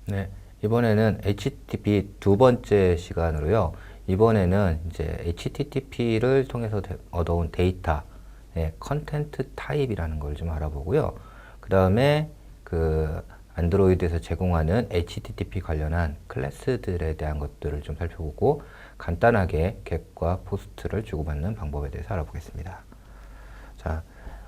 네, 이번에는 HTTP 두 번째 시간으로요. 이번에는 이제 HTTP를 통해서 얻어온 데이터, 컨텐트 타입이라는 걸 좀 알아보고요. 그 다음에 그 안드로이드에서 제공하는 HTTP 관련한 클래스들에 대한 것들을 좀 살펴보고 간단하게 겟과 포스트를 주고받는 방법에 대해서 알아보겠습니다. 자,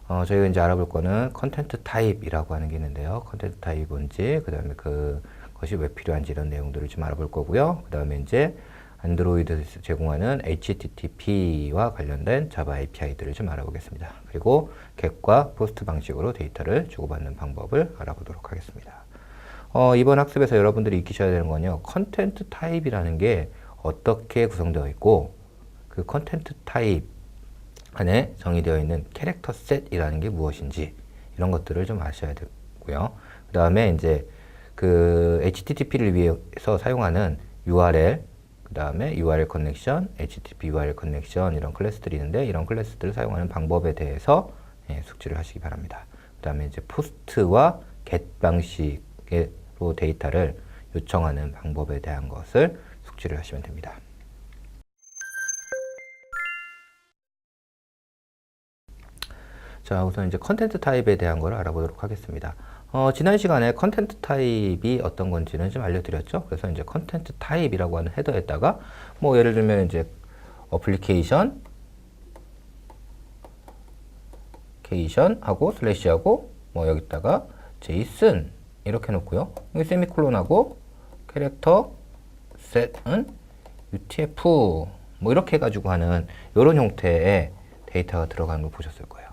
저희가 이제 알아볼 거는 컨텐트 타입이라고 하는 게 있는데요. 컨텐트 타입이 뭔지, 그 다음에 그것이 왜 필요한지 이런 내용들을 좀 알아볼 거고요. 그 다음에 이제 안드로이드에서 제공하는 HTTP와 관련된 자바 API들을 좀 알아보겠습니다. 그리고 겟과 포스트 방식으로 데이터를 주고받는 방법을 알아보도록 하겠습니다. 이번 학습에서 여러분들이 익히셔야 되는 건요. 컨텐트 타입이라는 게 어떻게 구성되어 있고 그 컨텐트 타입 안에 정의되어 있는 캐릭터 셋이라는 게 무엇인지 이런 것들을 좀 아셔야 되고요. 그 다음에 이제 그 HTTP를 위해서 사용하는 URL, 그 다음에 URL 커넥션, HTTP URL 커넥션 이런 클래스들이 있는데 이런 클래스들을 사용하는 방법에 대해서 숙지를 하시기 바랍니다. 그 다음에 이제 포스트와 get 방식으로 데이터를 요청하는 방법에 대한 것을 숙지를 하시면 됩니다. 자, 우선 이제 컨텐트 타입에 대한 걸 알아보도록 하겠습니다. 지난 시간에 컨텐트 타입이 어떤 건지는 좀 알려드렸죠. 그래서 이제 컨텐트 타입이라고 하는 헤더에다가 뭐 예를 들면 이제 어플리케이션 하고 슬래시하고 뭐 여기다가 제이슨 이렇게 놓고요. 여기 세미콜론하고 캐릭터 셋은 UTF 뭐 이렇게 해가지고 하는 이런 형태의 데이터가 들어가는 걸 보셨을 거예요.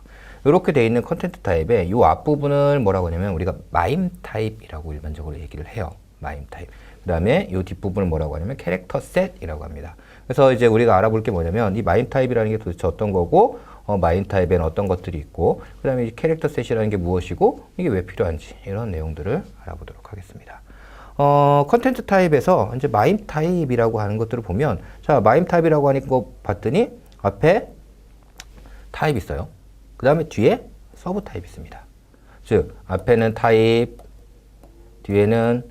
이렇게 되어 있는 컨텐트 타입의 이 앞부분을 뭐라고 하냐면 우리가 마임 타입이라고 일반적으로 얘기를 해요. 마임 타입. 그 다음에 이 뒷부분을 뭐라고 하냐면 캐릭터 셋이라고 합니다. 그래서 이제 우리가 알아볼 게 뭐냐면 이 마임 타입이라는 게 도대체 어떤 거고 마임 타입에는 어떤 것들이 있고 그 다음에 이 캐릭터 셋이라는 게 무엇이고 이게 왜 필요한지 이런 내용들을 알아보도록 하겠습니다. 컨텐트 타입에서 이제 마임 타입이라고 하는 것들을 보면 자 마임 타입이라고 하는 거 봤더니 앞에 타입 있어요. 그 다음에 뒤에 서브 타입이 있습니다. 즉 앞에는 타입, 뒤에는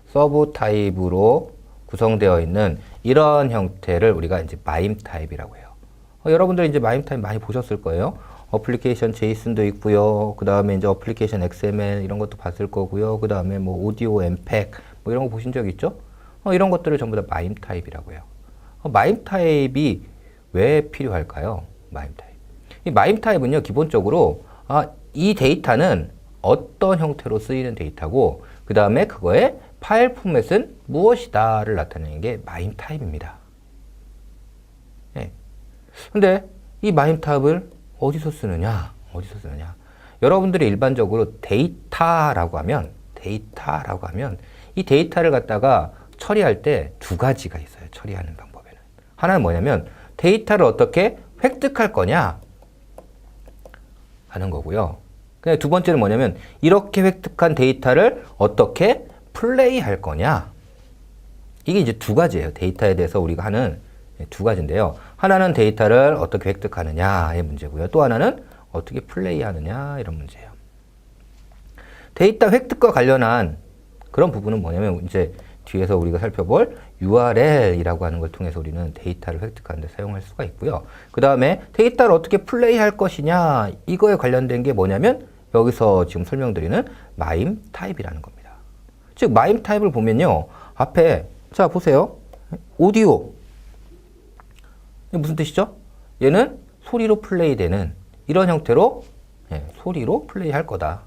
서브 타입으로 구성되어 있는 이런 형태를 우리가 이제 마임 타입이라고 해요. 여러분들 이제 마임 타입 많이 보셨을 거예요. 어플리케이션 제이슨도 있고요. 그 다음에 이제 어플리케이션 XML 이런 것도 봤을 거고요. 그 다음에 뭐 오디오 엠팩 뭐 이런 거 보신 적 있죠? 이런 것들을 전부 다 마임 타입이라고 해요. 마임 타입이 왜 필요할까요? 마임 타입. 이 마임 타입은요, 기본적으로 이 데이터는 어떤 형태로 쓰이는 데이터고 그 다음에 그거의 파일 포맷은 무엇이다를 나타내는 게 마임 타입입니다. 근데 이 마임 타입을 어디서 쓰느냐? 여러분들이 일반적으로 데이터라고 하면 이 데이터를 갖다가 처리할 때 두 가지가 있어요. 처리하는 방법에는. 하나는 뭐냐면 데이터를 어떻게 획득할 거냐 하는 거고요. 근데 두 번째는 뭐냐면 이렇게 획득한 데이터를 어떻게 플레이할 거냐. 이게 이제 두 가지예요. 데이터에 대해서 우리가 하는 두 가지인데요. 하나는 데이터를 어떻게 획득하느냐의 문제고요. 또 하나는 어떻게 플레이하느냐 이런 문제예요. 데이터 획득과 관련한 그런 부분은 뭐냐면 이제 뒤에서 우리가 살펴볼 URL이라고 하는 걸 통해서 우리는 데이터를 획득하는 데 사용할 수가 있고요. 그 다음에 데이터를 어떻게 플레이할 것이냐 이거에 관련된 게 뭐냐면 여기서 지금 설명드리는 마임 타입이라는 겁니다. 즉 마임 타입을 보면요. 앞에 자 보세요. 오디오 무슨 뜻이죠? 얘는 소리로 플레이되는 이런 형태로 소리로 플레이할 거다.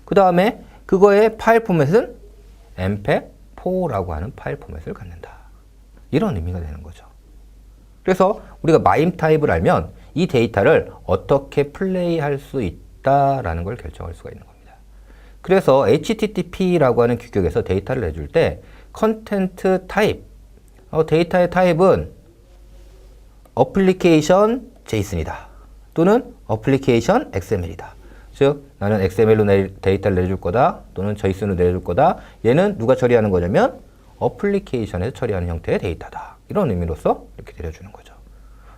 그 다음에 그거의 파일 포맷은 mp4라고 하는 파일 포맷을 갖는다. 이런 의미가 되는 거죠. 그래서 우리가 마임 타입을 알면 이 데이터를 어떻게 플레이할 수 있다라는 걸 결정할 수가 있는 겁니다. 그래서 HTTP라고 하는 규격에서 데이터를 내줄 때 컨텐트 타입, 데이터의 타입은 어플리케이션 제이슨이다. 또는 어플리케이션 XML이다. 즉 나는 XML로 데이터를 내줄 거다 또는 JSON으로 내줄 거다. 얘는 누가 처리하는 거냐면 어플리케이션에서 처리하는 형태의 데이터다. 이런 의미로서 이렇게 내려주는 거죠.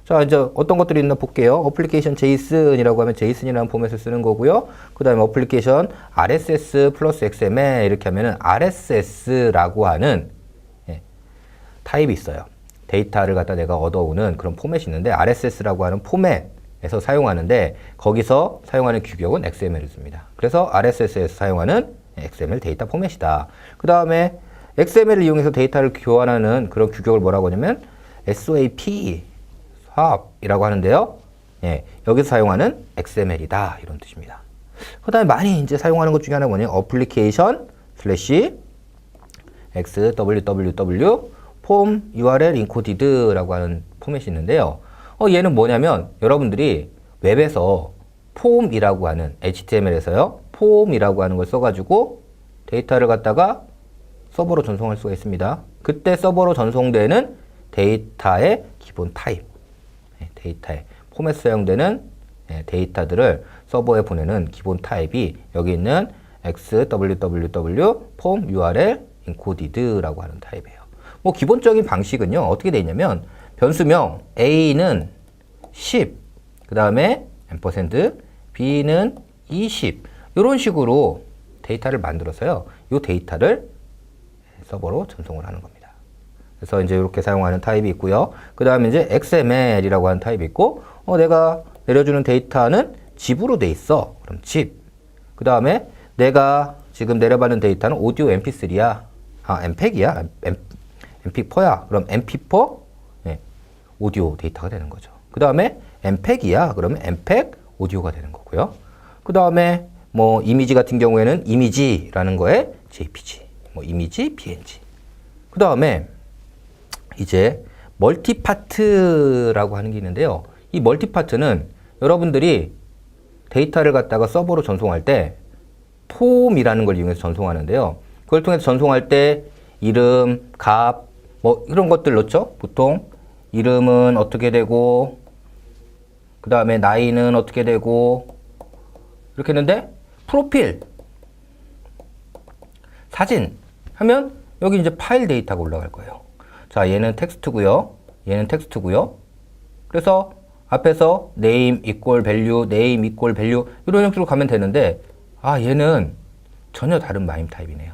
자, 이제 어떤 것들이 있나 볼게요. 어플리케이션 JSON이라고 하면 JSON이라는 포맷을 쓰는 거고요. 그 다음에 어플리케이션 RSS 플러스 XML 이렇게 하면은 RSS라고 하는 타입이 있어요. 데이터를 갖다 내가 얻어오는 그런 포맷이 있는데 RSS라고 하는 포맷에서 사용하는데 거기서 사용하는 규격은 XML을 씁니다. 그래서 RSS에서 사용하는 XML 데이터 포맷이다. 그 다음에 XML을 이용해서 데이터를 교환하는 그런 규격을 뭐라고 하냐면 SOAP swap이라고 하는데요. 예, 여기서 사용하는 XML이다 이런 뜻입니다. 그 다음에 많이 이제 사용하는 것 중에 하나가 뭐냐면 어플리케이션 슬래시 XWWW 폼 URL 인코디드라고 하는 포맷이 있는데요. 얘는 뭐냐면 여러분들이 웹에서 폼이라고 하는 HTML에서요. 폼이라고 하는 걸 써가지고 데이터를 갖다가 서버로 전송할 수가 있습니다. 그때 서버로 전송되는 데이터의 기본 타입, 데이터의 폼에 사용되는 데이터들을 서버에 보내는 기본 타입이 여기 있는 XWWW 폼 URL 인코디드라고 하는 타입이에요. 뭐 기본적인 방식은요. 어떻게 되어 있냐면 변수명 A는 10, 그 다음에 ampersand B는 20 이런 식으로 데이터를 만들어서요. 이 데이터를 서버로 전송을 하는 겁니다. 그래서 이제 이렇게 사용하는 타입이 있고요. 그 다음에 이제 XML이라고 하는 타입이 있고, 내가 내려주는 데이터는 집으로 돼 있어. 그럼 집. 그 다음에 내가 지금 내려받는 데이터는 오디오 MP3야. MPEG이야. MP4야. 그럼 MP4 오디오 데이터가 되는 거죠. 그 다음에 MPEG이야. 그러면 MPEG 오디오가 되는 거고요. 그 다음에 뭐 이미지 같은 경우에는 이미지라는 거에 JPG. 뭐 이미지, PNG. 그 다음에 이제 멀티파트라고 하는 게 있는데요. 이 멀티파트는 여러분들이 데이터를 갖다가 서버로 전송할 때 폼이라는 걸 이용해서 전송하는데요. 그걸 통해서 전송할 때 이름, 값, 뭐 이런 것들 넣죠. 보통 이름은 어떻게 되고 그 다음에 나이는 어떻게 되고 이렇게 했는데 프로필, 사진 하면 여기 이제 파일 데이터가 올라갈 거예요. 자, 얘는 텍스트고요. 얘는 텍스트고요. 그래서 앞에서 name equal value, name equal value 이런 형식으로 가면 되는데 얘는 전혀 다른 마임 타입이네요.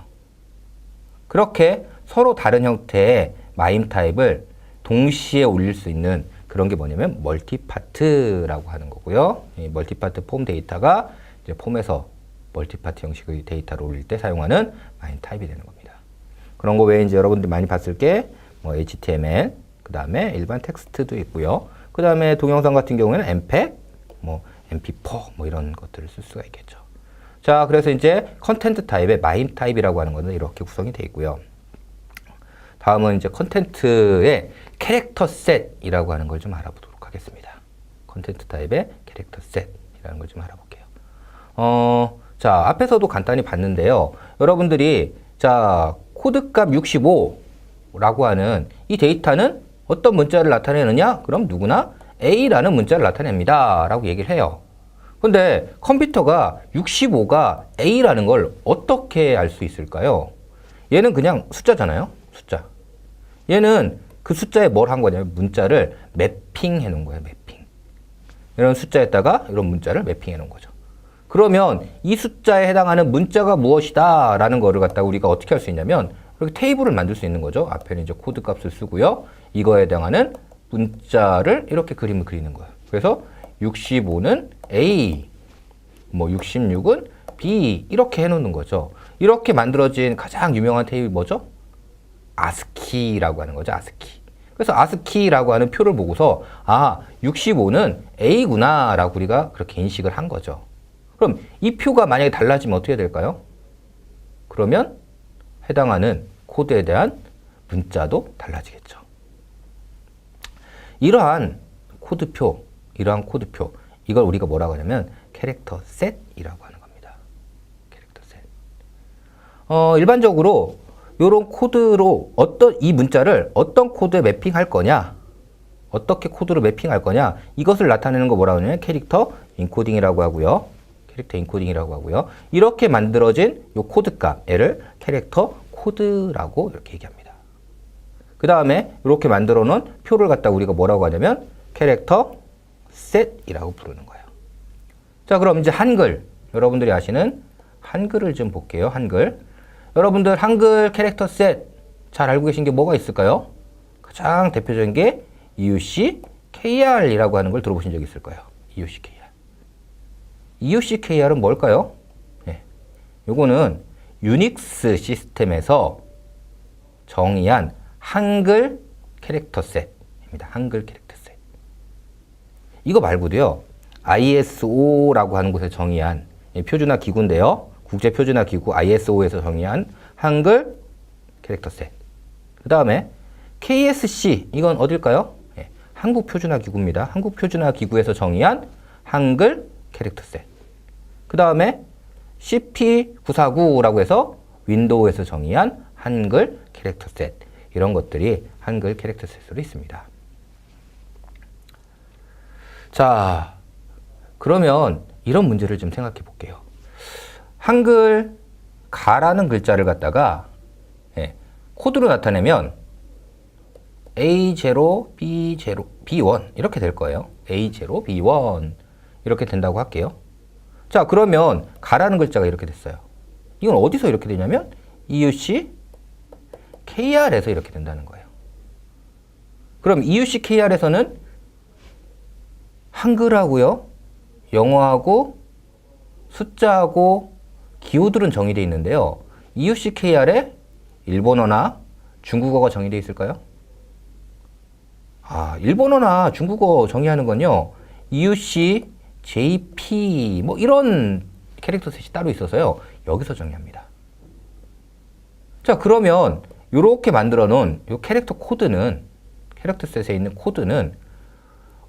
그렇게 서로 다른 형태의 마임 타입을 동시에 올릴 수 있는 그런 게 뭐냐면 멀티파트라고 하는 거고요. 이 멀티파트 폼 데이터가 이제 폼에서 멀티파트 형식의 데이터를 올릴 때 사용하는 마임 타입이 되는 겁니다. 그런 거 외에 이제 여러분들이 많이 봤을 게 뭐 HTML, 그 다음에 일반 텍스트도 있고요. 그 다음에 동영상 같은 경우에는 MPEG, 뭐 MP4 뭐 이런 것들을 쓸 수가 있겠죠. 자, 그래서 이제 컨텐트 타입의 마임 타입이라고 하는 거는 이렇게 구성이 되어 있고요. 다음은 이제 컨텐트의 캐릭터 셋이라고 하는 걸 좀 알아보도록 하겠습니다. 컨텐트 타입의 캐릭터 셋이라는 걸 좀 알아볼게요. 자, 앞에서도 간단히 봤는데요. 여러분들이 자, 코드값 65라고 하는 이 데이터는 어떤 문자를 나타내느냐? 그럼 누구나 A라는 문자를 나타냅니다. 라고 얘기를 해요. 근데 컴퓨터가 65가 A라는 걸 어떻게 알 수 있을까요? 얘는 그냥 숫자잖아요. 숫자. 얘는 그 숫자에 뭘 한 거냐면 문자를 매핑해 놓은 거예요. 매핑. 이런 숫자에다가 이런 문자를 매핑해 놓은 거죠. 그러면 이 숫자에 해당하는 문자가 무엇이다 라는 거를 갖다가 우리가 어떻게 할 수 있냐면 이렇게 테이블을 만들 수 있는 거죠. 앞에는 이제 코드 값을 쓰고요. 이거에 해당하는 문자를 이렇게 그림을 그리는 거예요. 그래서 65는 A, 뭐 66은 B 이렇게 해놓는 거죠. 이렇게 만들어진 가장 유명한 테이블이 뭐죠? 아스키라고 하는 거죠. 아스키. 그래서 아스키라고 하는 표를 보고서 65는 A구나 라고 우리가 그렇게 인식을 한 거죠. 그럼 이 표가 만약에 달라지면 어떻게 될까요? 그러면 해당하는 코드에 대한 문자도 달라지겠죠. 이러한 코드표, 이걸 우리가 뭐라고 하냐면 캐릭터 셋이라고 하는 겁니다. 캐릭터 셋. 일반적으로 이런 코드로 이 문자를 어떤 코드에 매핑할 거냐, 어떻게 코드로 매핑할 거냐, 이것을 나타내는 거 뭐라고 하냐면 캐릭터 인코딩이라고 하고요. 캐릭터 인코딩이라고 하고요. 이렇게 만들어진 요 코드 값, 얘를 캐릭터 코드라고 이렇게 얘기합니다. 그 다음에 이렇게 만들어 놓은 표를 갖다 우리가 뭐라고 하냐면 캐릭터 셋이라고 부르는 거예요. 자, 그럼 이제 한글, 여러분들이 아시는 한글을 좀 볼게요. 한글. 여러분들 한글 캐릭터 셋 잘 알고 계신 게 뭐가 있을까요? 가장 대표적인 게 EUC-KR이라고 하는 걸 들어보신 적 있을 거예요. EUC-KR. EUC-KR은 뭘까요? 네. 요거는 유닉스 시스템에서 정의한 한글 캐릭터 셋입니다. 한글 캐릭터 셋. 이거 말고도요. ISO라고 하는 곳에 정의한 표준화 기구인데요. 국제 표준화 기구 ISO에서 정의한 한글 캐릭터 셋. 그 다음에 KSC, 이건 어딜까요? 네, 한국 표준화 기구입니다. 한국 표준화 기구에서 정의한 한글 캐릭터 셋. 그 다음에 CP949라고 해서 윈도우에서 정의한 한글 캐릭터 셋. 이런 것들이 한글 캐릭터 셋으로 있습니다. 자, 그러면 이런 문제를 좀 생각해 볼게요. 한글 가라는 글자를 갖다가 코드로 나타내면 A0, B0, B1 이렇게 될 거예요. A0, B1 이렇게 된다고 할게요. 자, 그러면 가라는 글자가 이렇게 됐어요. 이건 어디서 이렇게 되냐면 EUC KR에서 이렇게 된다는 거예요. 그럼 EUC KR에서는 한글하고요, 영어하고 숫자하고 기호들은 정의되어 있는데요. EUC KR에 일본어나 중국어가 정의되어 있을까요? 일본어나 중국어 정의하는 건요, EUC, JP 뭐 이런 캐릭터 셋이 따로 있어서요, 여기서 정의합니다. 자, 그러면 이렇게 만들어 놓은 이 캐릭터 코드는, 캐릭터 셋에 있는 코드는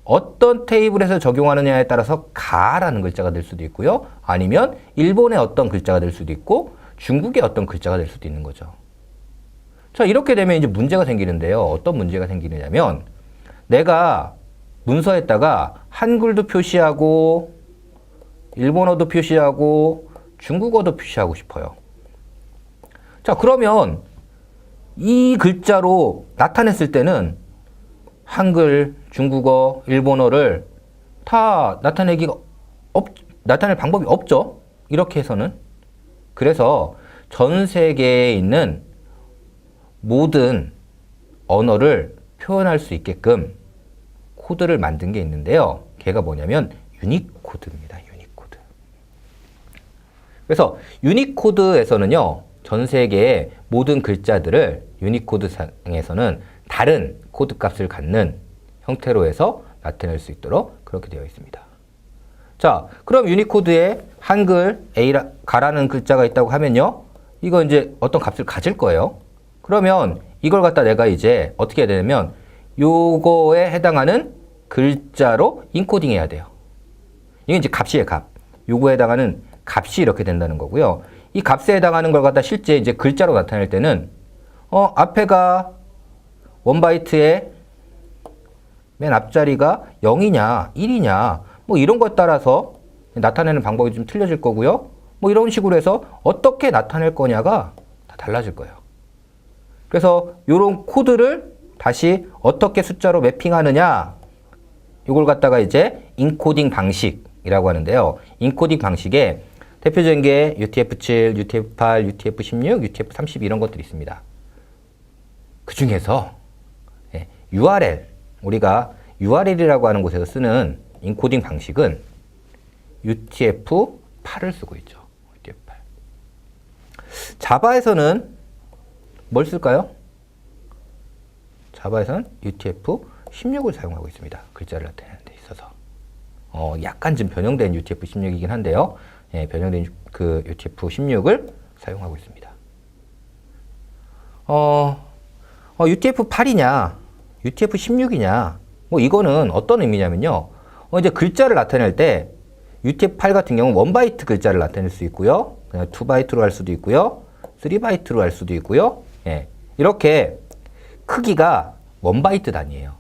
어떤 테이블에서 적용하느냐에 따라서 가라는 글자가 될 수도 있고요, 아니면 일본의 어떤 글자가 될 수도 있고 중국의 어떤 글자가 될 수도 있는 거죠. 자, 이렇게 되면 이제 문제가 생기는데요. 어떤 문제가 생기느냐면, 내가 문서에다가 한글도 표시하고 일본어도 표시하고 중국어도 표시하고 싶어요. 자, 그러면 이 글자로 나타냈을 때는 한글, 중국어, 일본어를 다 나타낼 방법이 없죠. 이렇게 해서는. 그래서 전 세계에 있는 모든 언어를 표현할 수 있게끔 코드를 만든 게 있는데요. 걔가 뭐냐면 유니코드입니다. 유니코드. 그래서 유니코드에서는요, 전 세계의 모든 글자들을 유니코드 상에서는 다른 코드 값을 갖는 형태로 해서 나타낼 수 있도록 그렇게 되어 있습니다. 자, 그럼 유니코드에 한글 가라는 글자가 있다고 하면요, 이거 이제 어떤 값을 가질 거예요. 그러면 이걸 갖다 내가 이제 어떻게 해야 되냐면 요거에 해당하는 글자로 인코딩 해야 돼요. 이게 이제 값이에요, 값. 요거에 해당하는 값이 이렇게 된다는 거고요. 이 값에 해당하는 걸 갖다 실제 이제 글자로 나타낼 때는 앞에가 1바이트에 맨 앞자리가 0이냐, 1이냐, 뭐 이런 것에 따라서 나타내는 방법이 좀 틀려질 거고요. 뭐 이런 식으로 해서 어떻게 나타낼 거냐가 다 달라질 거예요. 그래서 이런 코드를 다시 어떻게 숫자로 매핑하느냐, 이걸 갖다가 이제 인코딩 방식이라고 하는데요. 인코딩 방식에 대표적인 게 UTF-7, UTF-8, UTF-16, UTF-30 이런 것들이 있습니다. 그 중에서 URL, 우리가 URL이라고 하는 곳에서 쓰는 인코딩 방식은 UTF-8을 쓰고 있죠. UTF-8. 자바에서는 뭘 쓸까요? 자바에서는 UTF-16을 사용하고 있습니다. 글자를 나타내는 데 있어서. 약간 좀 변형된 UTF-16이긴 한데요. 변형된 그 UTF-16을 사용하고 있습니다. UTF-8이냐, UTF-16이냐, 뭐 이거는 어떤 의미냐면요. 이제 글자를 나타낼 때 UTF-8 같은 경우는 1바이트 글자를 나타낼 수 있고요. 그냥 2바이트로 할 수도 있고요. 3바이트로 할 수도 있고요. 이렇게 크기가 1바이트 단위예요.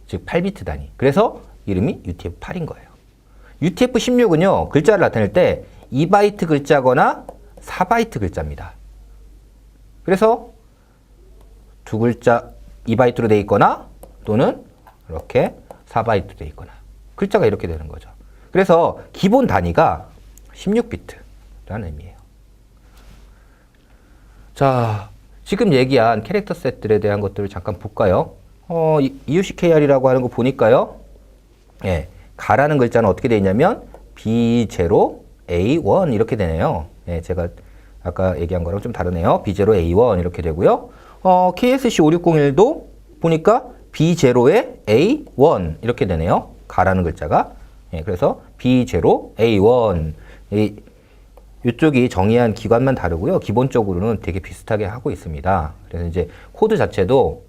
즉 8비트 단위. 그래서 이름이 UTF-8인 거예요. UTF-16은요, 글자를 나타낼 때 2바이트 글자거나 4바이트 글자입니다. 그래서 두 글자 2바이트로 되어 있거나 또는 이렇게 4바이트로 되어 있거나 글자가 이렇게 되는 거죠. 그래서 기본 단위가 16비트라는 의미예요. 자, 지금 얘기한 캐릭터 셋들에 대한 것들을 잠깐 볼까요? EUCKR이라고 하는 거 보니까요. 예, 가라는 글자는 어떻게 되어 있냐면 B0A1 이렇게 되네요. 예, 제가 아까 얘기한 거랑 좀 다르네요. B0A1 이렇게 되고요. KSC5601도 보니까 B0에 A1 이렇게 되네요. 가라는 글자가. 예, 그래서 B0A1. 이쪽이 정의한 기관만 다르고요. 기본적으로는 되게 비슷하게 하고 있습니다. 그래서 이제 코드 자체도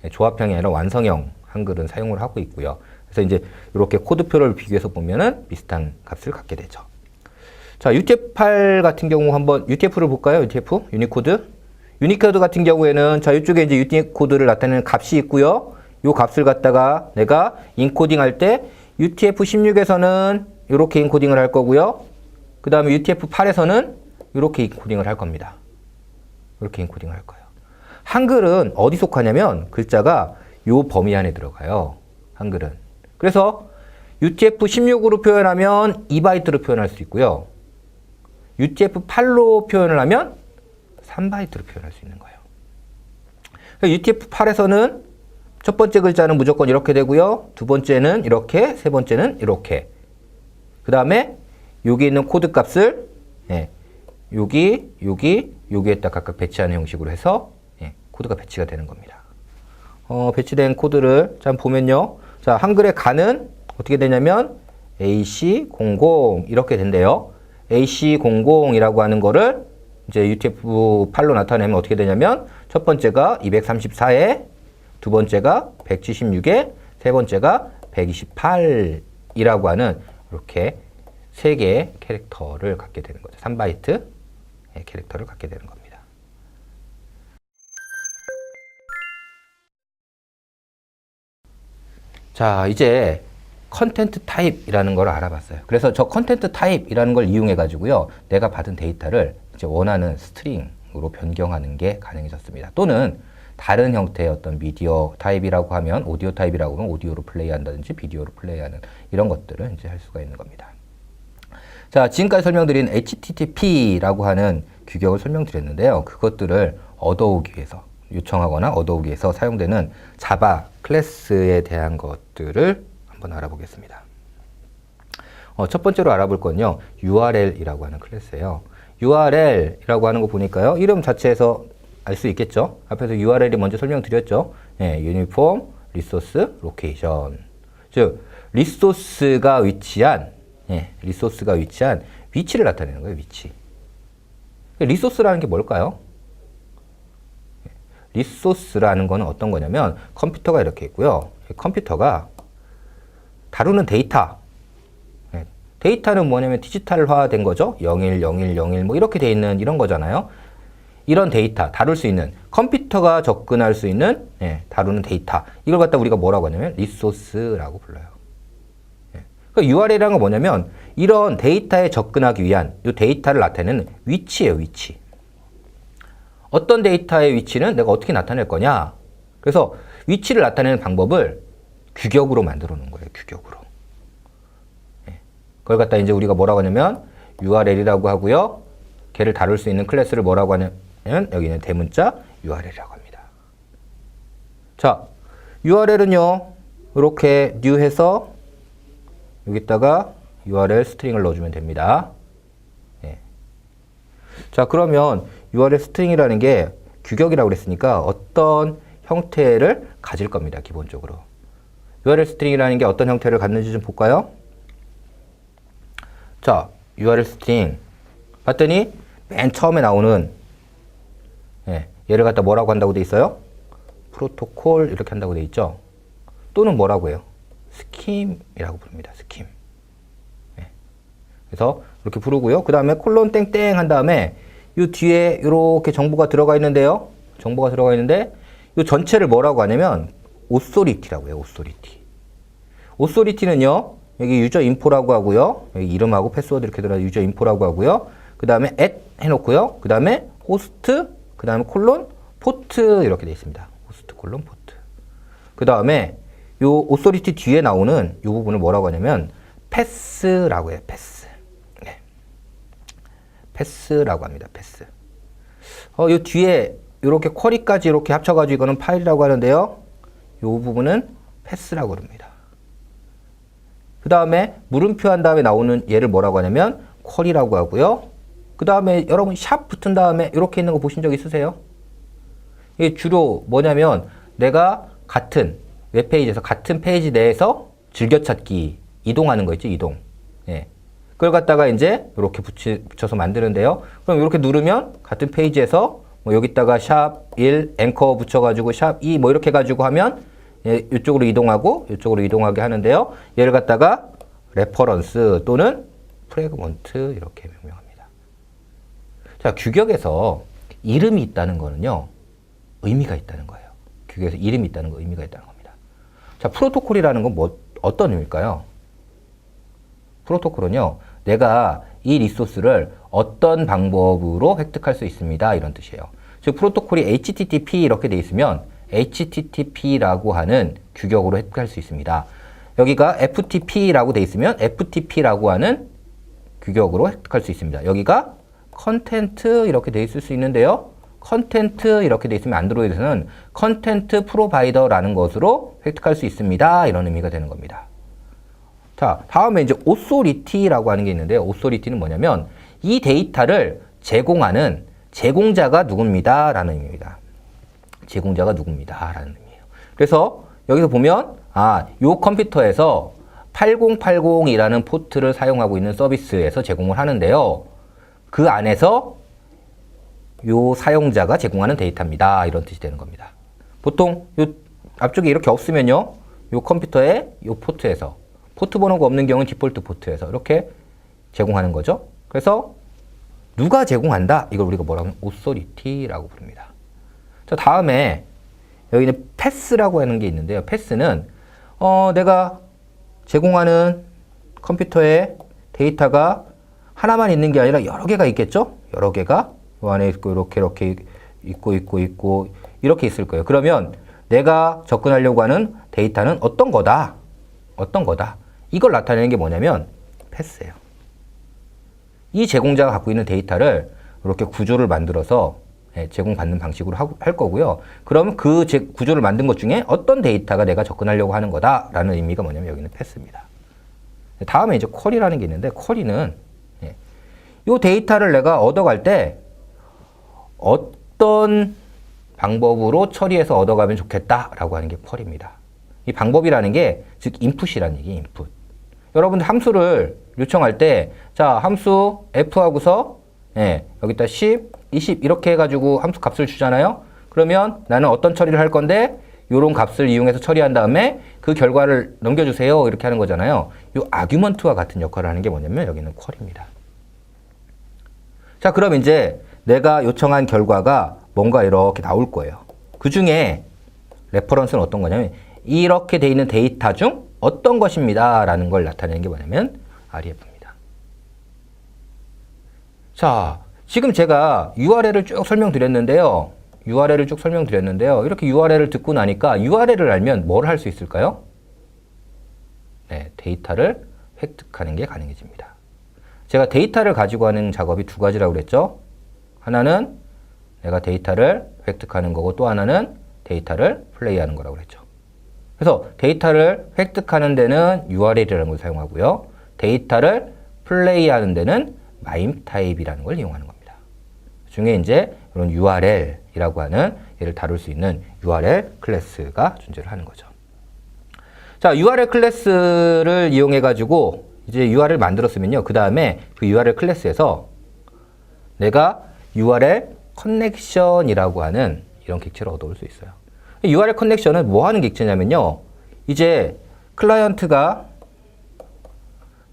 조합형이 아니라 완성형 한글은 사용을 하고 있고요. 그래서 이제 이렇게 코드표를 비교해서 보면은 비슷한 값을 갖게 되죠. 자, UTF-8 같은 경우 한번 UTF를 볼까요? UTF, 유니코드. 유니코드 같은 경우에는 자, 이쪽에 이제 유니코드를 나타내는 값이 있고요. 이 값을 갖다가 내가 인코딩 할 때 UTF-16에서는 이렇게 인코딩을 할 거고요. 그 다음에 UTF-8에서는 이렇게 인코딩을 할 겁니다. 이렇게 인코딩을 할 거예요. 한글은 어디 속하냐면 글자가 요 범위 안에 들어가요. 한글은. 그래서 UTF-16으로 표현하면 2바이트로 표현할 수 있고요. UTF-8로 표현을 하면 3바이트로 표현할 수 있는 거예요. UTF-8에서는 첫 번째 글자는 무조건 이렇게 되고요. 두 번째는 이렇게, 세 번째는 이렇게. 그 다음에 여기 있는 코드 값을 여기에다 각각 배치하는 형식으로 해서 코드가 배치가 되는 겁니다. 배치된 코드를 자 보면요. 자, 한글의 가는 어떻게 되냐면 AC00 이렇게 된대요. AC00이라고 하는 거를 이제 UTF-8로 나타내면 어떻게 되냐면 첫 번째가 234에 두 번째가 176에 세 번째가 128이라고 하는 이렇게 세 개의 캐릭터를 갖게 되는 거죠. 3바이트 캐릭터를 갖게 되는 겁니다. 자, 이제 컨텐트 타입이라는 걸 알아봤어요. 그래서 저 컨텐트 타입이라는 걸 이용해 가지고요. 내가 받은 데이터를 이제 원하는 스트링으로 변경하는 게 가능해졌습니다. 또는 다른 형태의 어떤 미디어 타입이라고 하면 오디오 타입이라고 하면 오디오로 플레이한다든지 비디오로 플레이하는 이런 것들을 이제 할 수가 있는 겁니다. 자, 지금까지 설명드린 HTTP라고 하는 규격을 설명드렸는데요. 그것들을 얻어오기 위해서 요청하거나 얻어오기 위해서 사용되는 자바 클래스에 대한 것들을 한번 알아보겠습니다. 첫 번째로 알아볼 건요. URL이라고 하는 클래스예요. URL이라고 하는 거 보니까요. 이름 자체에서 알 수 있겠죠. 앞에서 URL이 먼저 설명드렸죠. 유니폼, 리소스, 로케이션. 즉, 리소스가 위치한 위치를 나타내는 거예요. 위치. 리소스라는 게 뭘까요? 리소스라는 거는 어떤 거냐면 컴퓨터가 이렇게 있고요. 컴퓨터가 다루는 데이터. 데이터는 뭐냐면 디지털화된 거죠. 01, 01, 01 뭐 이렇게 돼 있는 이런 거잖아요. 이런 데이터, 다룰 수 있는 컴퓨터가 접근할 수 있는 다루는 데이터. 이걸 갖다 우리가 뭐라고 하냐면 리소스라고 불러요. 그러니까 URL이라는 건 뭐냐면 이런 데이터에 접근하기 위한 이 데이터를 나타내는 위치예요. 위치. 어떤 데이터의 위치는 내가 어떻게 나타낼 거냐. 그래서 위치를 나타내는 방법을 규격으로 만들어 놓은 거예요. 규격으로. 그걸 갖다 이제 우리가 뭐라고 하냐면 URL이라고 하고요. 걔를 다룰 수 있는 클래스를 뭐라고 하냐면 여기는 대문자 URL이라고 합니다. 자, URL은요. 이렇게 new 해서 여기다가 URL 스트링을 넣어주면 됩니다. 자, 그러면 URL 스트링이라는 게 규격이라고 그랬으니까 어떤 형태를 가질 겁니다. 기본적으로. URL 스트링이라는 게 어떤 형태를 갖는지 좀 볼까요? 자, URL 스트링 봤더니 맨 처음에 나오는 얘를 갖다 뭐라고 한다고 돼 있어요? 프로토콜 이렇게 한다고 돼 있죠. 또는 뭐라고 해요? 스킴이라고 부릅니다. 스킴. 그래서 이렇게 부르고요. 그 다음에 콜론 땡땡 한 다음에 이 뒤에 이렇게 정보가 들어가 있는데요. 정보가 들어가 있는데 이 전체를 뭐라고 하냐면 오소리티라고 해요. 오소리티. 오소리티는요. 여기 유저 인포라고 하고요. 여기 이름하고 패스워드 이렇게 들어가 유저 인포라고 하고요. 그 다음에 at 해놓고요. 그 다음에 호스트, 그 다음에 콜론, 포트 이렇게 되어 있습니다. 호스트, 콜론, 포트. 그 다음에 요 오소리티 뒤에 나오는 이 부분을 뭐라고 하냐면 패스라고 해요. 패스. 네. 패스라고 합니다. 패스. 요 뒤에 이렇게 쿼리까지 이렇게 합쳐가지고 이거는 파일이라고 하는데요. 요 부분은 패스라고 합니다. 그 다음에 물음표 한 다음에 나오는 얘를 뭐라고 하냐면 쿼리라고 하고요. 그 다음에 여러분 샵 붙은 다음에 이렇게 있는 거 보신 적 있으세요? 이게 주로 뭐냐면 내가 같은 웹페이지에서 같은 페이지 내에서 즐겨찾기 이동하는 거 있죠, 이동. 예. 그걸 갖다가 이제 이렇게 붙여서 만드는데요. 그럼 이렇게 누르면 같은 페이지에서 뭐 여기다가 샵 1 앵커 붙여가지고 샵 2 뭐 이렇게 해가지고 하면 예, 이쪽으로 이동하고 이쪽으로 이동하게 하는데요. 얘를 갖다가 레퍼런스 또는 프래그먼트 이렇게 명명합니다. 자, 규격에서 이름이 있다는 거는요, 의미가 있다는 거예요. 규격에서 이름이 있다는 거, 의미가 있다는 겁니다. 자, 프로토콜이라는 건 뭐, 어떤 의미일까요? 프로토콜은요, 내가 이 리소스를 어떤 방법으로 획득할 수 있습니다. 이런 뜻이에요. 즉, 프로토콜이 HTTP 이렇게 돼 있으면 HTTP라고 하는 규격으로 획득할 수 있습니다. 여기가 FTP라고 돼 있으면 FTP라고 하는 규격으로 획득할 수 있습니다. 여기가 컨텐트 이렇게 돼 있을 수 있는데요. 컨텐트 이렇게 돼 있으면 안드로이드에서는 컨텐트 프로바이더라는 것으로 획득할 수 있습니다. 이런 의미가 되는 겁니다. 자, 다음에 이제 오소리티라고 하는 게 있는데요. 오소리티는 뭐냐면 이 데이터를 제공하는 제공자가 누굽니다. 라는 의미입니다. 제공자가 누굽니다. 라는 의미예요. 그래서 여기서 보면 요 컴퓨터에서 8080이라는 포트를 사용하고 있는 서비스에서 제공을 하는데요. 그 안에서 요 사용자가 제공하는 데이터입니다. 이런 뜻이 되는 겁니다. 보통 요 앞쪽에 이렇게 없으면요. 요 컴퓨터의 요 포트에서 포트 번호가 없는 경우는 디폴트 포트에서 이렇게 제공하는 거죠. 그래서 누가 제공한다? 이걸 우리가 뭐라고 하면 오소리티라고 부릅니다. 자, 다음에 여기는 패스라고 하는 게 있는데요. 패스는 내가 제공하는 컴퓨터에 데이터가 하나만 있는 게 아니라 여러 개가 있겠죠? 여러 개가 이 안에 있고 이렇게 있고 이렇게 있을 거예요. 그러면 내가 접근하려고 하는 데이터는 어떤 거다? 이걸 나타내는 게 뭐냐면 패스예요. 이 제공자가 갖고 있는 데이터를 이렇게 구조를 만들어서 제공받는 방식으로 할 거고요. 그러면 그 구조를 만든 것 중에 어떤 데이터가 내가 접근하려고 하는 거다라는 의미가 뭐냐면 여기는 패스입니다. 다음에 이제 쿼리라는 게 있는데 쿼리는 이 데이터를 내가 얻어갈 때 어떤 방법으로 처리해서 얻어가면 좋겠다라고 하는 게 쿼리입니다. 이 방법이라는 게 즉 인풋이라는 얘기예요. 인풋. 여러분들 함수를 요청할 때 자, 함수 f하고서 여기다 10, 20 이렇게 해가지고 함수 값을 주잖아요. 그러면 나는 어떤 처리를 할 건데 요런 값을 이용해서 처리한 다음에 그 결과를 넘겨주세요. 이렇게 하는 거잖아요. 요 아규먼트와 같은 역할을 하는 게 뭐냐면 여기는 쿼리입니다. 자, 그럼 이제 내가 요청한 결과가 뭔가 이렇게 나올 거예요. 그 중에 레퍼런스는 어떤 거냐면 이렇게 돼 있는 데이터 중 어떤 것입니다. 라는 걸 나타내는 게 뭐냐면 REF입니다. 자, 지금 제가 URL을 쭉 설명드렸는데요. 이렇게 URL을 듣고 나니까 URL을 알면 뭘 할 수 있을까요? 네, 데이터를 획득하는 게 가능해집니다. 제가 데이터를 가지고 하는 작업이 두 가지라고 그랬죠. 하나는 내가 데이터를 획득하는 거고 또 하나는 데이터를 플레이하는 거라고 그랬죠. 그래서 데이터를 획득하는 데는 URL이라는 걸 사용하고요. 데이터를 플레이하는 데는 MIME 타입이라는 걸 이용하는 겁니다. 그 중에 이제 이런 URL이라고 하는 얘를 다룰 수 있는 URL 클래스가 존재를 하는 거죠. 자, URL 클래스를 이용해 가지고 이제 URL 만들었으면요. 그 다음에 그 URL 클래스에서 내가 URL 커넥션이라고 하는 이런 객체를 얻어올 수 있어요. URL 커넥션은 뭐 하는 객체냐면요. 이제 클라이언트가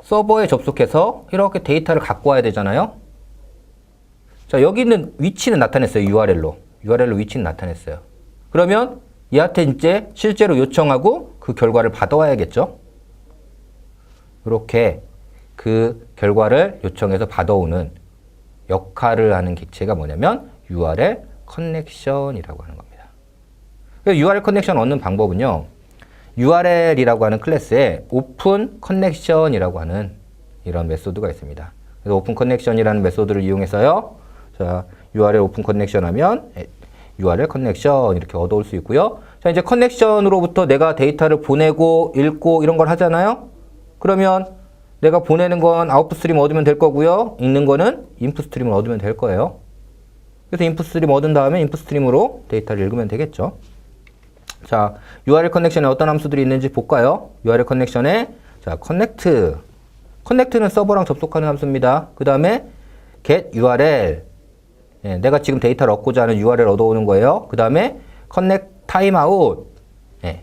서버에 접속해서 이렇게 데이터를 갖고 와야 되잖아요. 자, 여기 있는 위치는 나타냈어요. URL로 위치는 나타냈어요. 그러면 얘한테 이제 실제로 요청하고 그 결과를 받아와야겠죠. 이렇게 그 결과를 요청해서 받아오는 역할을 하는 객체가 뭐냐면 URL 커넥션이라고 하는 겁니다. URL 커넥션 얻는 방법은요. URL이라고 하는 클래스에 오픈 커넥션이라고 하는 이런 메소드가 있습니다. 그래서 오픈 커넥션이라는 메소드를 이용해서요. 자, URL 오픈 커넥션 하면 URL 커넥션 이렇게 얻어올 수 있고요. 자, 이제 커넥션으로부터 내가 데이터를 보내고 읽고 이런 걸 하잖아요. 그러면 내가 보내는 건 아웃풋 스트림 얻으면 될 거고요. 읽는 거는 인풋 스트림을 얻으면 될 거예요. 그래서 인풋 스트림 얻은 다음에 인풋 스트림으로 데이터를 읽으면 되겠죠. 자, URL 커넥션에 어떤 함수들이 있는지 볼까요? URL 커넥션에 자, connect. connect는 서버랑 접속하는 함수입니다. 그 다음에 get URL. 예, 내가 지금 데이터를 얻고자 하는 URL 얻어오는 거예요. 그 다음에 connect timeout. 예.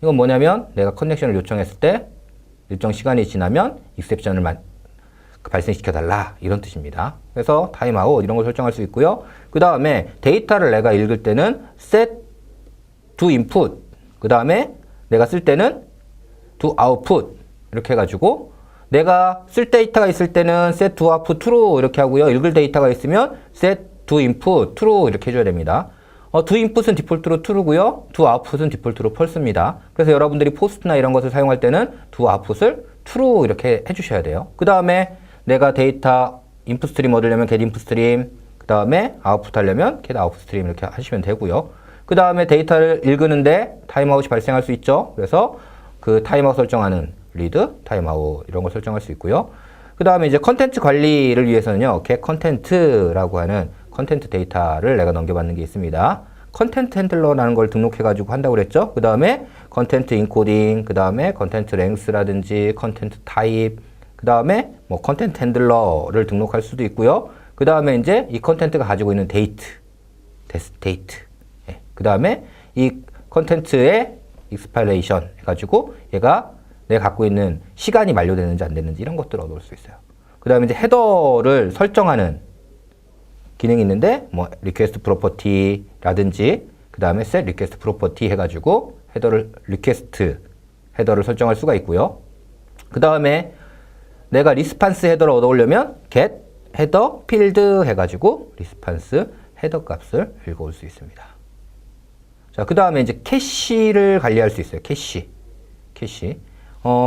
이건 뭐냐면 내가 커넥션을 요청했을 때 일정 시간이 지나면 exception을 발생시켜달라 이런 뜻입니다. 그래서 타임아웃 이런 걸 설정할 수 있고요. 그 다음에 데이터를 내가 읽을 때는 set to input 그 다음에 내가 쓸 때는 to output 이렇게 해가지고 내가 쓸 데이터가 있을 때는 set to output true 이렇게 하고요. 읽을 데이터가 있으면 set to input true 이렇게 해줘야 됩니다. to input은 디폴트로 true고요. to output은 디폴트로 false입니다. 그래서 여러분들이 포스트나 이런 것을 사용할 때는 to output을 true 이렇게 해주셔야 돼요. 그 다음에 내가 데이터 인풋 스트림 얻으려면 get input stream, 그 다음에 아웃풋 하려면 get output stream 이렇게 하시면 되고요. 그 다음에 데이터를 읽는데 타임아웃이 발생할 수 있죠. 그래서 그 타임아웃 설정하는 read, 타임아웃 이런 걸 설정할 수 있고요. 그 다음에 이제 컨텐츠 관리를 위해서는요, get content라고 하는 컨텐트 데이터를 내가 넘겨받는 게 있습니다. 컨텐트 핸들러라는 걸 등록해가지고 한다고 그랬죠. 그 다음에 컨텐트 인코딩, 그 다음에 컨텐트 랭스라든지 컨텐트 타입, 그 다음에 뭐 컨텐트 핸들러를 등록할 수도 있고요. 그 다음에 이제 이 컨텐트가 가지고 있는 데이트. 예. 그 다음에 이 컨텐츠의 expiration 해가지고 얘가 내가 갖고 있는 시간이 만료되는지 안 되는지 이런 것들을 얻을 수 있어요. 그 다음에 이제 헤더를 설정하는 기능이 있는데 뭐 request property라든지 그 다음에 set request property 해가지고 헤더를 설정할 수가 있고요. 그 다음에 내가 리스판스 헤더를 얻어오려면 get 헤더 필드 해가지고 리스판스 헤더 값을 읽어올 수 있습니다. 자, 그 다음에 이제 캐시를 관리할 수 있어요. 캐시.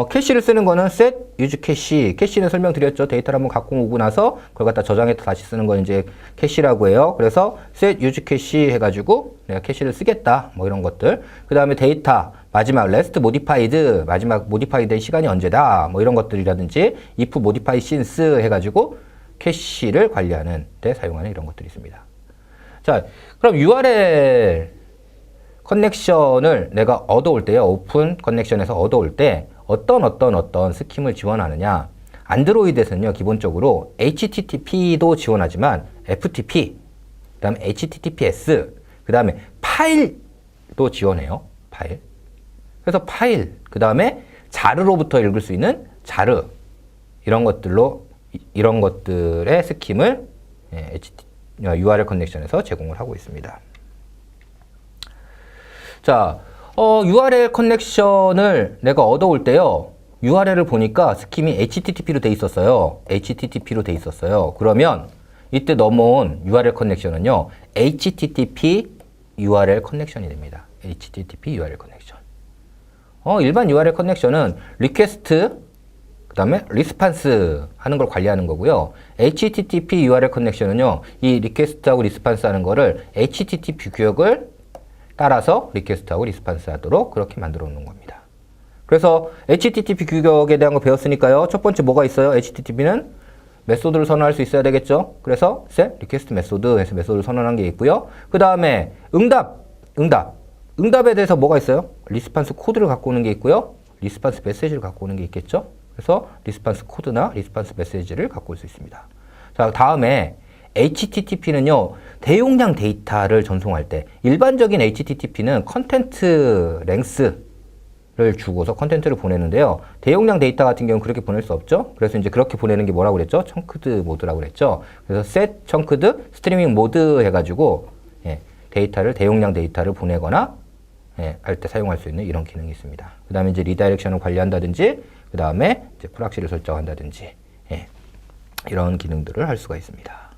캐시를 쓰는 거는 set use 캐시. 캐시는 설명드렸죠. 데이터를 한번 갖고 오고 나서 그걸 갖다 저장해서 다시 쓰는 건 이제 캐시라고 해요. 그래서 set use 캐시 해가지고 내가 캐시를 쓰겠다. 뭐 이런 것들. 그 다음에 데이터 마지막 last modified 마지막 modify 된 시간이 언제다. 뭐 이런 것들이라든지 if modify since 해가지고 캐시를 관리하는 데 사용하는 이런 것들이 있습니다. 자, 그럼 URL 커넥션을 내가 얻어올 때요. 오픈 커넥션에서 얻어올 때 어떤 스킴을 지원하느냐. 안드로이드에서는요. 기본적으로 HTTP도 지원하지만 FTP, 그 다음에 HTTPS, 그 다음에 파일도 지원해요. 파일. 그래서 파일, 그 다음에 자르로부터 읽을 수 있는 자르. 이런 것들의 스킴을 URL 커넥션에서 제공을 하고 있습니다. 자, URL 커넥션을 내가 얻어올 때요. URL을 보니까 스킴이 HTTP로 돼 있었어요. 그러면 이때 넘어온 URL 커넥션은요. HTTP URL 커넥션이 됩니다. HTTP URL 커넥션. 일반 URL 커넥션은 리퀘스트, 그 다음에 리스판스 하는 걸 관리하는 거고요. HTTP URL 커넥션은요. 이 리퀘스트하고 리스판스 하는 거를 HTTP 규격을 따라서 리퀘스트하고 리스판스 하도록 그렇게 만들어 놓는 겁니다. 그래서 HTTP 규격에 대한 거 배웠으니까요. 첫 번째 뭐가 있어요? HTTP는 메소드를 선언할 수 있어야 되겠죠. 그래서 set request method 해서 메소드를 선언한 게 있고요. 그 다음에 응답에 대해서 뭐가 있어요? 리스판스 코드를 갖고 오는 게 있고요. 리스판스 메시지를 갖고 오는 게 있겠죠. 그래서 리스판스 코드나 리스판스 메시지를 갖고 올 수 있습니다. 자, 다음에 HTTP는요, 대용량 데이터를 전송할 때, 일반적인 HTTP는 컨텐트 랭스를 주고서 컨텐트를 보내는데요. 대용량 데이터 같은 경우는 그렇게 보낼 수 없죠. 그래서 이제 그렇게 보내는 게 뭐라고 그랬죠? 청크드 모드라고 그랬죠. 그래서 set 청크드 스트리밍 모드 해가지고, 데이터를, 대용량 데이터를 보내거나, 할 때 사용할 수 있는 이런 기능이 있습니다. 그 다음에 이제 리다이렉션을 관리한다든지, 그 다음에 이제 프락시를 설정한다든지, 이런 기능들을 할 수가 있습니다.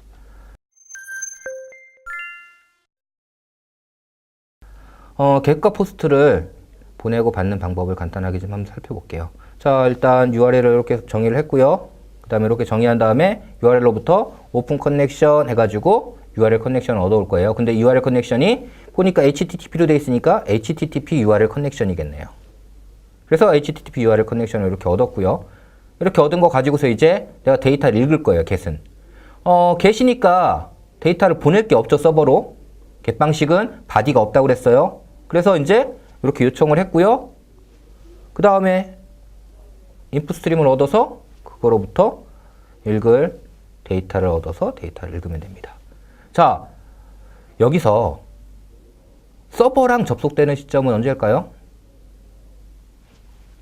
겟과 포스트를 보내고 받는 방법을 간단하게 좀 한번 살펴볼게요. 자, 일단 URL을 이렇게 정의를 했고요. 그 다음에 이렇게 정의한 다음에 URL로부터 오픈 커넥션 해가지고 URL 커넥션을 얻어올 거예요. 근데 URL 커넥션이 보니까 HTTP로 돼 있으니까 HTTP URL 커넥션이겠네요. 그래서 HTTP URL 커넥션을 이렇게 얻었고요. 이렇게 얻은 거 가지고서 이제 내가 데이터를 읽을 거예요, get은. get이니까 데이터를 보낼 게 없죠, 서버로. get 방식은 body가 없다고 그랬어요. 그래서 이제 이렇게 요청을 했고요. 그 다음에 인풋 스트림을 얻어서 그거로부터 읽을 데이터를 얻어서 데이터를 읽으면 됩니다. 자, 여기서 서버랑 접속되는 시점은 언제일까요?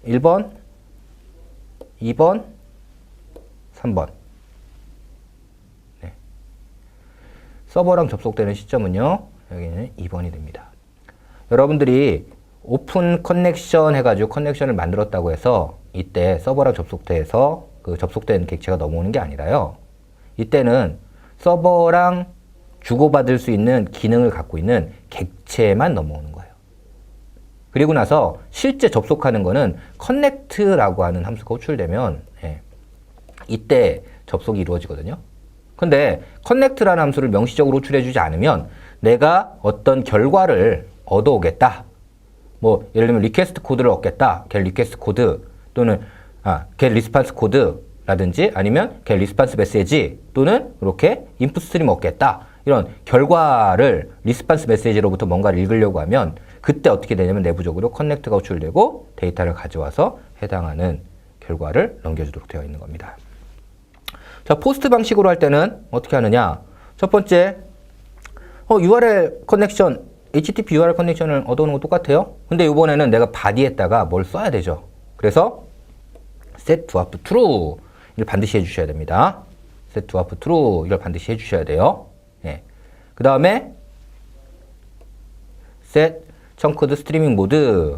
1번, 2번, 3번. 네. 서버랑 접속되는 시점은요, 여기는 2번이 됩니다. 여러분들이 오픈 커넥션 해가지고 커넥션을 만들었다고 해서 이때 서버랑 접속돼서 그 접속된 객체가 넘어오는 게 아니라요. 이때는 서버랑 주고받을 수 있는 기능을 갖고 있는 객체만 넘어오는 거예요. 그리고 나서 실제 접속하는 거는 connect라고 하는 함수가 호출되면 이때 접속이 이루어지거든요. 근데 connect라는 함수를 명시적으로 호출해주지 않으면 내가 어떤 결과를 얻어오겠다. 뭐 예를 들면 리퀘스트 코드를 얻겠다. get 리퀘스트 코드 또는 get 리스판스 코드라든지 아니면 get 리스판스 메시지 또는 이렇게 인풋 스트림 얻겠다. 이런 결과를 리스판스 메시지로부터 뭔가를 읽으려고 하면 그때 어떻게 되냐면 내부적으로 커넥트가 호출되고 데이터를 가져와서 해당하는 결과를 넘겨주도록 되어 있는 겁니다. 자, 포스트 방식으로 할 때는 어떻게 하느냐? 첫 번째, URL 커넥션, HTTP URL 커넥션을 얻어오는 거 똑같아요. 근데 이번에는 내가 body에다가 뭘 써야 되죠. 그래서 set dwarf true 이걸 반드시 해주셔야 됩니다. set dwarf true 이걸 반드시 해주셔야 돼요. 그 다음에 set chunked streaming mode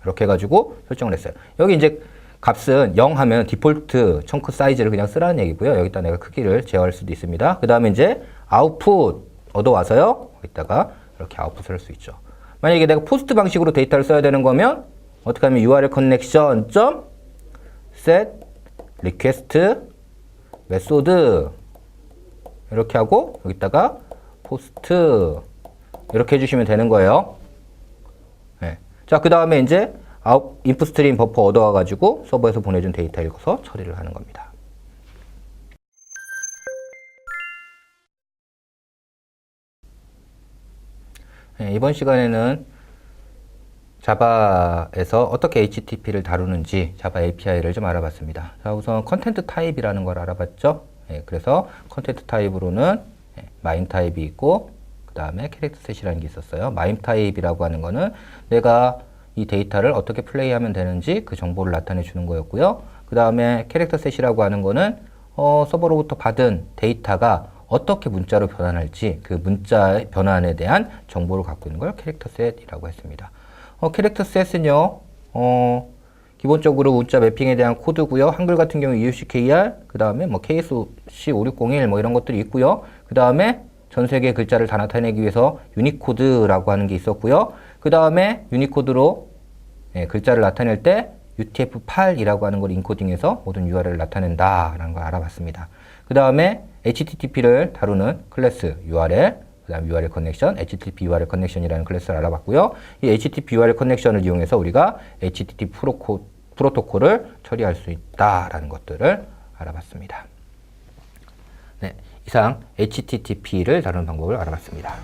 이렇게 해가지고 설정을 했어요. 여기 이제 값은 0 하면 디폴트 청크 사이즈를 그냥 쓰라는 얘기고요. 여기다 내가 크기를 제어할 수도 있습니다. 그 다음에 이제 아웃풋 얻어와서요. 여기다가 이렇게 아웃풋을 할 수 있죠. 만약에 내가 포스트 방식으로 데이터를 써야 되는 거면 어떻게 하면 URL connection set request method 이렇게 하고 여기다가 포스트 이렇게 해주시면 되는 거예요. 자, 그 다음에 이제 인풋 스트림 버퍼 얻어와가지고 서버에서 보내준 데이터 읽어서 처리를 하는 겁니다. 이번 시간에는 자바에서 어떻게 HTTP를 다루는지 자바 API를 좀 알아봤습니다. 자, 우선 컨텐트 타입이라는 걸 알아봤죠. 그래서 컨텐트 타입으로는 마임 타입이 있고 그 다음에 캐릭터 셋이라는 게 있었어요. 마임 타입이라고 하는 거는 내가 이 데이터를 어떻게 플레이하면 되는지 그 정보를 나타내 주는 거였고요. 그 다음에 캐릭터 셋이라고 하는 거는 서버로부터 받은 데이터가 어떻게 문자로 변환할지 그 문자 변환에 대한 정보를 갖고 있는 걸 캐릭터 셋이라고 했습니다. 캐릭터 셋은요, 기본적으로 문자 매핑에 대한 코드고요. 한글 같은 경우 EUCKR, 그 다음에 뭐 KSC5601 뭐 이런 것들이 있고요. 그 다음에 전 세계 글자를 다 나타내기 위해서 유니코드라고 하는 게 있었고요. 그 다음에 유니코드로 글자를 나타낼 때 UTF-8이라고 하는 걸 인코딩해서 모든 URL을 나타낸다라는 걸 알아봤습니다. 그 다음에 HTTP를 다루는 클래스 URL, 그 다음 URL 커넥션, HTTP URL 커넥션이라는 클래스를 알아봤고요. 이 HTTP URL 커넥션을 이용해서 우리가 HTTP 프로토콜을 처리할 수 있다라는 것들을 알아봤습니다. 네, 이상 HTTP를 다루는 방법을 알아봤습니다.